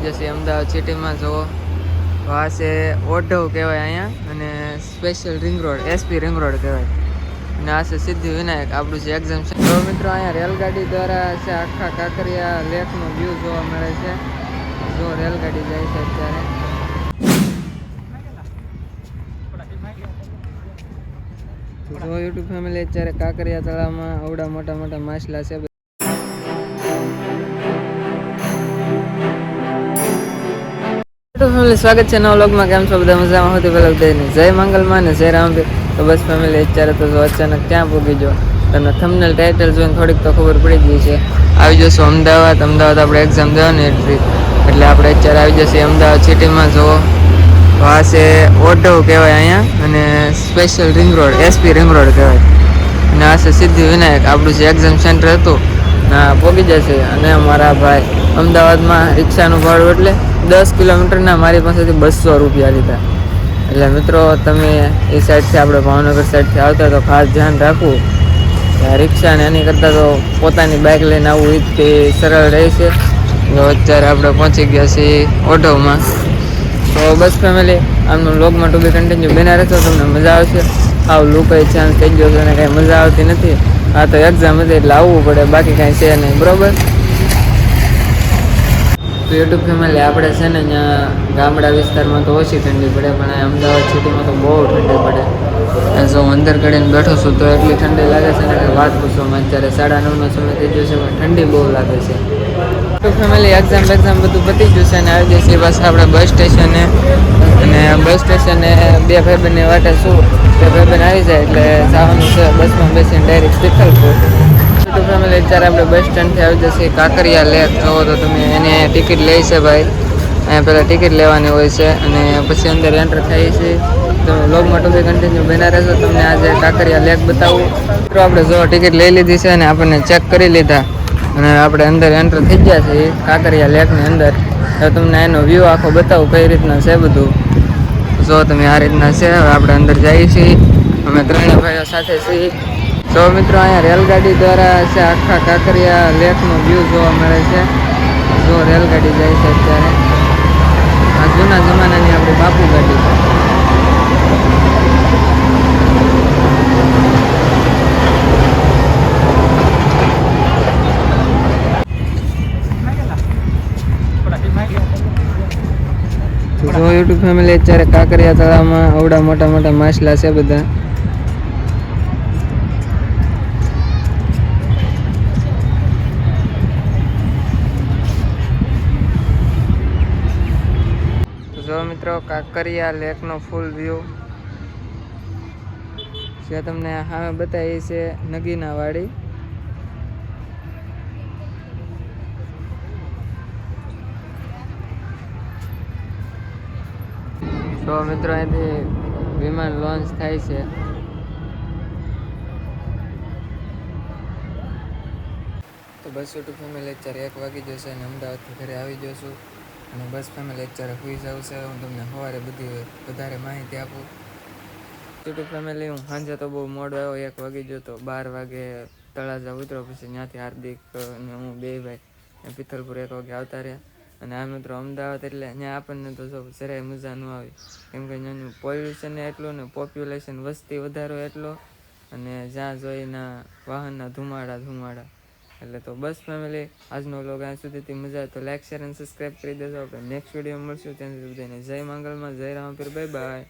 जैसे अहमदाबाद सिटी में जो वहाँ से ओढव कहवाय अँ special ring road SP ring road कहवाय आ से सिद्धि विनायक आपणु जे एक्जाम से तो मित्रों अँ रेलगाड़ी द्वारा से आखा काकरिया लेकनो व्यू जोवा मळे छे। जो रेलगाड़ी जाय छे अत्यारे जो यूट्यूब फैमिली अत्यारे काकरिया तळावमां आवडा मोटा मोटा माछला छे। फैमिली स्वागत है नवा व्लॉग में। केम छो बधा मजामां? होती व्लॉग देने जय मंगलमा ने जय रामदेव। तो बस फैमिली अत्यारे तो जो अचानक क्या पूगी जो तमने थंबनेल टाइटल जोईने थोड़ीक तो खबर पड़ी गई छे। આવી જશો અમદાવાદ આપણે એક્ઝામ દેવાની એટલે આપણે અત્યારે આવી જશે અમદાવાદ સિટીમાં જો वहाँ से ઓઢવ કહેવાય અહીંયા અને special ring road SP ring road કહેવાય અને આ છે સિદ્ધિ વિનાયક આપણું જે એક્ઝામ સેન્ટર હતું ના પહોંચી જશે। અને અમારા ભાઈ અમદાવાદમાં રિક્ષાનું ભાડું એટલે 10 કિલોમીટરના મારી પાસેથી 200 રૂપિયા લીધા। એટલે મિત્રો તમે એ સાઈડથી આપણે ભાવનગર સાઈડથી આવતા તો ખાસ ધ્યાન રાખવું રિક્ષા ને એની કરતાં તો પોતાની બાઇક લઈને આવવું એ જ સરળ રહેશે। તો અત્યારે આપણે પહોંચી ગયા છીએ ઓઢવમાં। તો બસ ફેમિલી આમનો વ્લોગમાં ટુ બી કન્ટિન્યુ બન્યા રહેશો, તમને મજા આવશે। આવ લુકાઈ ચાન્સ થઈ ગયો છે અને કાંઈ મજા આવતી નથી। આ તો એક્ઝામ હતી એટલે આવવું પડે, બાકી કાંઈ છે નહીં, બરાબર। તો યુટ્યુબ ફેમિલી આપણે છે ને અહીંયા ગામડા વિસ્તારમાં તો ઓછી ઠંડી પડે પણ અમદાવાદ સિટીમાં તો બહુ ઠંડી પડે। જો હું અંદર કરીને બેઠો છું તો એટલી ઠંડી લાગે છે ને કે વાત પૂછવામાં। અત્યારે 9:30નો સમય થઈ ગયો છે પણ ઠંડી બહુ લાગે છે। યુટ્યુબ ફેમિલી એક્ઝામ બધું પતી ગયું છે અને આવી જઈએ પાછા આપણે બસ સ્ટેશને। અને બસ સ્ટેશને બે ભાઈબંધની વાટે શું બે ભાઈબંધ આવી જાય એટલે જવાનું છે બસમાં બેસીને ડાયરેક્ટ તિથલપુર। યુટ્યુબ ફેમિલી અત્યારે આપણે બસ સ્ટેન્ડથી આવી જશે કાંકરિયા લેક। જોવો તો તમે એને ટિકિટ લે છે ભાઈ, અહીંયા પહેલાં ટિકિટ લેવાની હોય છે અને પછી અંદર એન્ટર થાય છે। તમે વ્લોગમાં ટુ બી કન્ટિન્યુ બન્યા રહેશો, તમને આજે કાંકરિયા લેક બતાવું। તો આપણે જો ટિકિટ લઈ લીધી છે અને આપણને ચેક કરી લીધા અને આપણે અંદર એન્ટર થઈ ગયા છે કાંકરિયા લેકની અંદર। તો તમને એનો વ્યૂ આખો બતાવું કઈ રીતના છે બધું। જો તમે આ રીતના છે। હવે આપણે અંદર જઈએ છીએ, અમે ત્રણેય ભાઈઓ સાથે છીએ। તો મિત્રો અહીંયા રેલગાડી દ્વારા છે આખા કાંકરિયા લેકનો વ્યૂ જોવા મળે છે। જો રેલગાડી જાય છે અત્યારે, આ જૂના જમાનાની આપણી બાપુ ગાડી છે। જો યુટ્યુબ ફેમિલી અત્યારે કાંકરિયા તળાવમાં આવડા મોટા મોટા માછલા છે બધા। જો મિત્રો કાંકરિયા લેકનો ફૂલ વ્યૂ જે તમને સામે બતાવી છે નગીના વાડી। તો મિત્રો અહીંથી વિમાન લોન્ચ થાય છે। તો બસ યુટ્યુબ ફેમિલી અત્યારે 1 વાગી જશે અને અમદાવાદથી ઘરે આવી જશું અને બસ ફેમિલી અત્યારે સુઈ જવું છે। હું તમને સવારે બધી વધારે માહિતી આપું। યુટ્યુબ ફેમિલી હું સાંજે તો બહુ મોડો આવ્યો, 1 વાગી ગયો તો 12 વાગે તળાજા ઉતરો, પછી ત્યાંથી હાર્દિક અને હું બે ભાઈ પિથલપુર 1 વાગે આવતા રહ્યા। અને આ મિત્રો અમદાવાદ એટલે ત્યાં આપણને તો જો જરાય મજા ન આવી, કેમ કે ત્યાંનું પોલ્યુશન એટલું ને પોપ્યુલેશન વસ્તી વધારો એટલો અને જ્યાં જોઈના વાહનના ધુમાડા। એટલે તો બસ ફેમિલી આજનો વ્લોગ અહીં સુધીથી મજા આવે તો લાઈક શેર અને સબસ્ક્રાઈબ કરી દેજો। આપણે નેક્સ્ટ વિડીયો મળશું, ત્યાં સુધી બધાને જય મંગલમાં, જય રામપીર, બાય બાય।